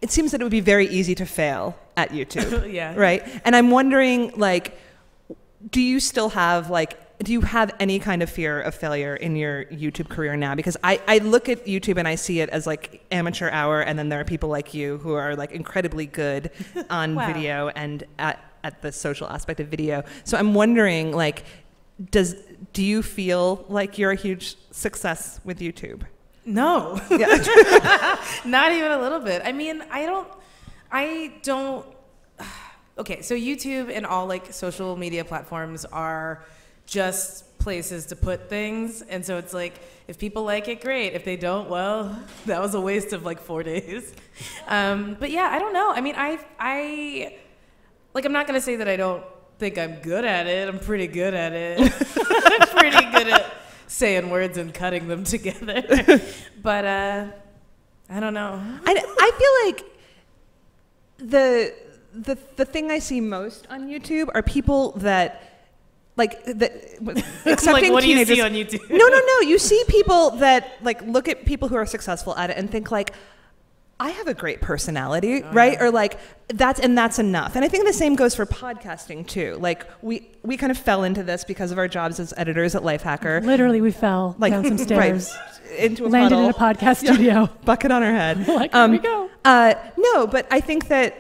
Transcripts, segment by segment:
it seems that it would be very easy to fail at YouTube. Yeah. Right? And I'm wondering, like, do you still have, like, do you have any kind of fear of failure in your YouTube career now? Because I look at YouTube and I see it as like amateur hour, and then there are people like you who are like incredibly good on Wow. video and at the social aspect of video. So I'm wondering, like, do you feel like you're a huge success with YouTube? No. Yeah. Not even a little bit. I mean, I don't. Okay, so YouTube and all like social media platforms are just places to put things, and so it's like if people like it, great. If they don't, well, that was a waste of like 4 days. But yeah, I don't know. I mean, I like, I'm not gonna say that I don't think I'm good at it. I'm pretty good at it. I'm pretty good at saying words and cutting them together. But I don't know. I feel like the thing I see most on YouTube are people that, like, accepting Like, what do you teenagers. see on YouTube? No. You see people that like look at people who are successful at it and think like, I have a great personality, right? Yeah. Or like that's enough. And I think the same goes for podcasting too. Like we kind of fell into this because of our jobs as editors at Lifehacker. Literally, we fell down some stairs. Right, into a Landed puddle. in a podcast studio. Bucket on our head. Like, here we go. No, but I think that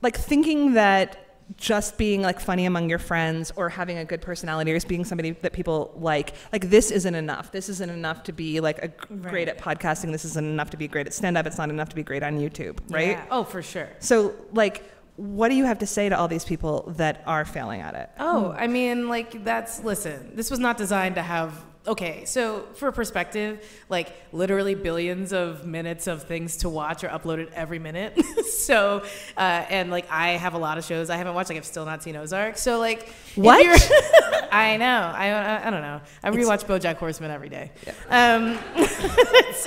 like thinking that just being like funny among your friends or having a good personality or just being somebody that people like this isn't enough. This isn't enough to be like great at podcasting. This isn't enough to be great at stand-up. It's not enough to be great on YouTube, right? Yeah. Oh, for sure. So like, what do you have to say to all these people that are failing at it? Oh, I mean, like, listen, this was not designed to have, okay, so for perspective, like, literally billions of minutes of things to watch are uploaded every minute. So, and, like, I have a lot of shows I haven't watched. Like, I've still not seen Ozark. So, like, what? I know. I don't know. I rewatch BoJack Horseman every day. Yeah.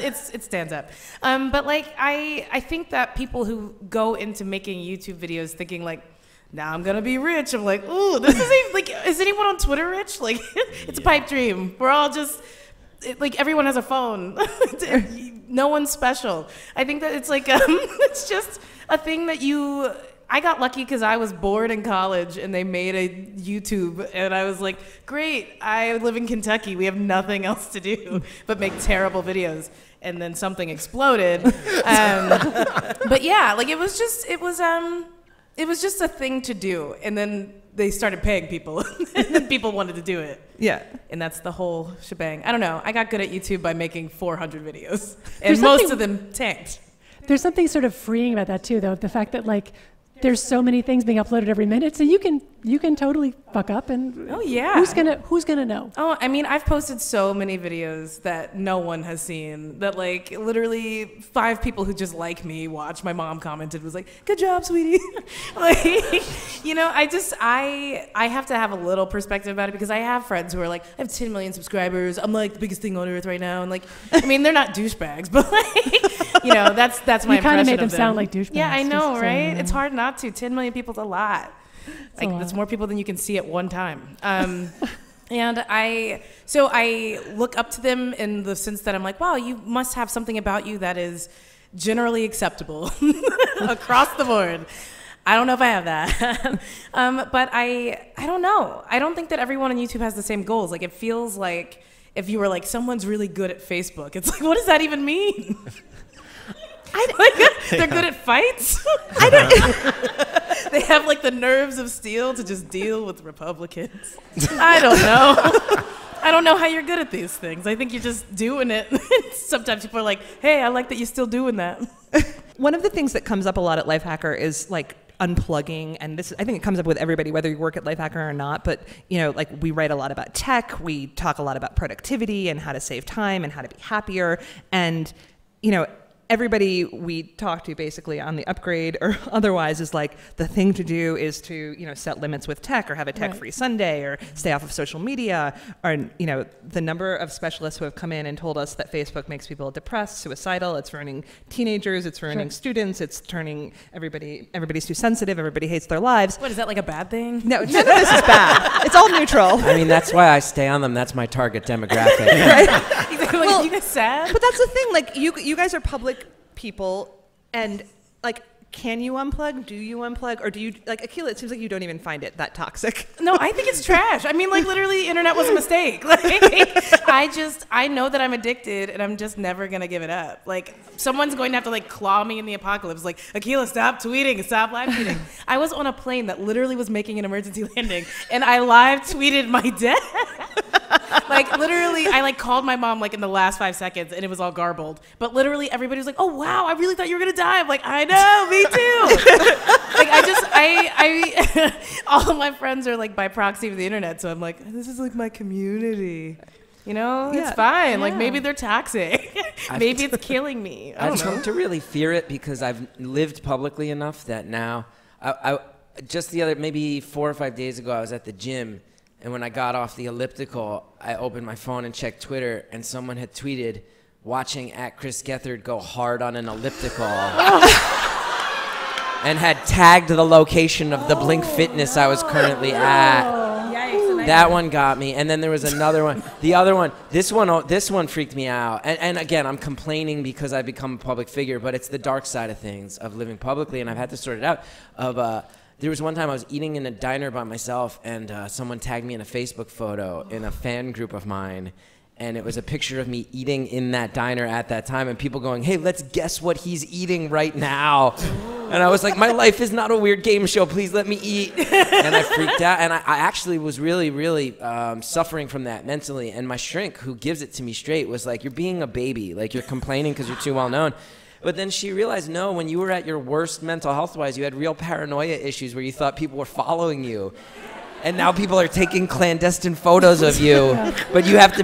It stands up. But, like, I think that people who go into making YouTube videos thinking, like, now I'm gonna be rich. I'm like, ooh, this isn't like, is anyone on Twitter rich? Like, it's a pipe dream. We're all just, like, everyone has a phone. No one's special. I think that it's like, it's just a thing that I got lucky because I was bored in college and they made a YouTube and I was like, great, I live in Kentucky. We have nothing else to do but make terrible videos. And then something exploded. But yeah, like, it was just a thing to do, and then they started paying people, and then people wanted to do it. Yeah. And that's the whole shebang. I don't know. I got good at YouTube by making 400 videos, and most of them tanked. There's something sort of freeing about that too, though. The fact that, like, there's so many things being uploaded every minute, so you can totally fuck up, and oh yeah, who's gonna know? Oh, I mean, I've posted so many videos that no one has seen, that like literally 5 people who just like me watch. My mom commented, was like, "Good job, sweetie." Like, you know, I have to have a little perspective about it because I have friends who are like, I have 10 million subscribers. I'm like the biggest thing on earth right now, and like, I mean, they're not douchebags, but like, you know, that's my impression. You kind of made them sound like douchebags. Yeah, I know, just right? It's hard not to. 10 million people's a lot. Like, that's more people than you can see at one time. And I look up to them in the sense that I'm like, wow, you must have something about you that is generally acceptable across the board. I don't know if I have that. But I don't know. I don't think that everyone on YouTube has the same goals. Like, it feels like if you were like, someone's really good at Facebook, it's like, what does that even mean? They're good at fights? I don't. They have like the nerves of steel to just deal with Republicans. I don't know. I don't know how you're good at these things. I think you're just doing it. Sometimes people are like, hey, I like that you're still doing that. One of the things that comes up a lot at Lifehacker is like unplugging, and I think it comes up with everybody, whether you work at Lifehacker or not. But you know, like, we write a lot about tech, we talk a lot about productivity and how to save time and how to be happier, and you know, everybody we talk to basically on the Upgrade or otherwise is like, the thing to do is to, you know, set limits with tech or have a tech-free Sunday or stay off of social media. Or, you know, the number of specialists who have come in and told us that Facebook makes people depressed, suicidal, it's ruining teenagers, it's ruining students, it's turning everybody's too sensitive, everybody hates their lives. What, is that like a bad thing? No, none of this is bad. It's all neutral. I mean, that's why I stay on them. That's my target demographic. Like, well, you guys sad? But that's the thing, like, you guys are public people, and like, can you unplug? Do you unplug? Or do you, like, Akilah, it seems like you don't even find it that toxic. No, I think it's trash. I mean, like, literally, the internet was a mistake. Like, I know that I'm addicted, and I'm just never going to give it up. Like, someone's going to have to, like, claw me in the apocalypse. Like, Akilah, stop tweeting. Stop live tweeting. I was on a plane that literally was making an emergency landing, and I live tweeted my death. Like, literally, I, like, called my mom, like, in the last 5 seconds, and it was all garbled. But literally, everybody was like, oh, wow, I really thought you were going to die. I'm like, I know, me too. Like, all of my friends are, like, by proxy of the internet, so I'm like, this is, like, my community. You know, it's fine. Like, maybe they're toxic. Maybe it's killing me. I don't know. I've come to really fear it because I've lived publicly enough that now, I just the other, maybe 4 or 5 days ago, I was at the gym. And when I got off the elliptical, I opened my phone and checked Twitter, and someone had tweeted, watching @Chris Gethard go hard on an elliptical. And had tagged the location of the Blink Fitness I was currently at. Yikes. That one got me. And then there was another one. The other one, this one freaked me out. And again, I'm complaining because I've become a public figure, but it's the dark side of things, of living publicly, and I've had to sort it out. There was one time I was eating in a diner by myself, and someone tagged me in a Facebook photo in a fan group of mine, and it was a picture of me eating in that diner at that time, and people going, hey, let's guess what he's eating right now. And I was like, my life is not a weird game show. Please let me eat. And I freaked out, and I actually was really, really suffering from that mentally. And my shrink, who gives it to me straight, was like, you're being a baby. Like, you're complaining because you're too well known. But then she realized, no, when you were at your worst mental health-wise, you had real paranoia issues where you thought people were following you. And now people are taking clandestine photos of you. But you have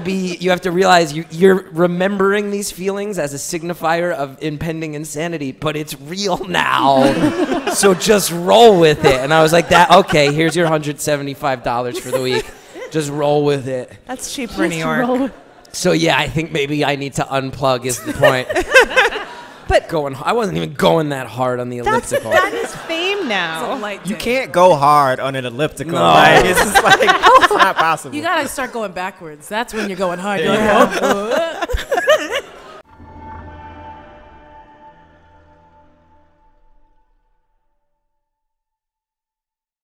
to realize you're remembering these feelings as a signifier of impending insanity, but it's real now. So just roll with it. And I was like, okay, here's your $175 for the week. Just roll with it. That's cheap for New York. So yeah, I think maybe I need to unplug is the point. But I wasn't even going that hard on the elliptical. That is fame now. You can't go hard on an elliptical. No. Like, it's just like, it's not possible. You gotta start going backwards. That's when you're going hard. You're like,